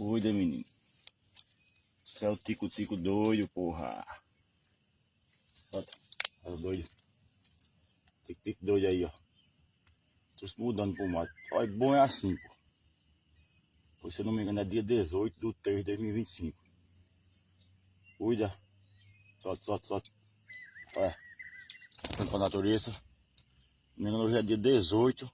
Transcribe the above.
Cuida, menino. Você é o tico-tico doido, porra. Olha o doido. Tico-tico doido aí, ó. Tô se mudando pro mato. Olha, bom é assim, pô. Pois, se eu não me engano, é dia 18/3/2025. Cuida. Solta. Olha. Tanto pra natureza. Se não me engano, hoje é dia 18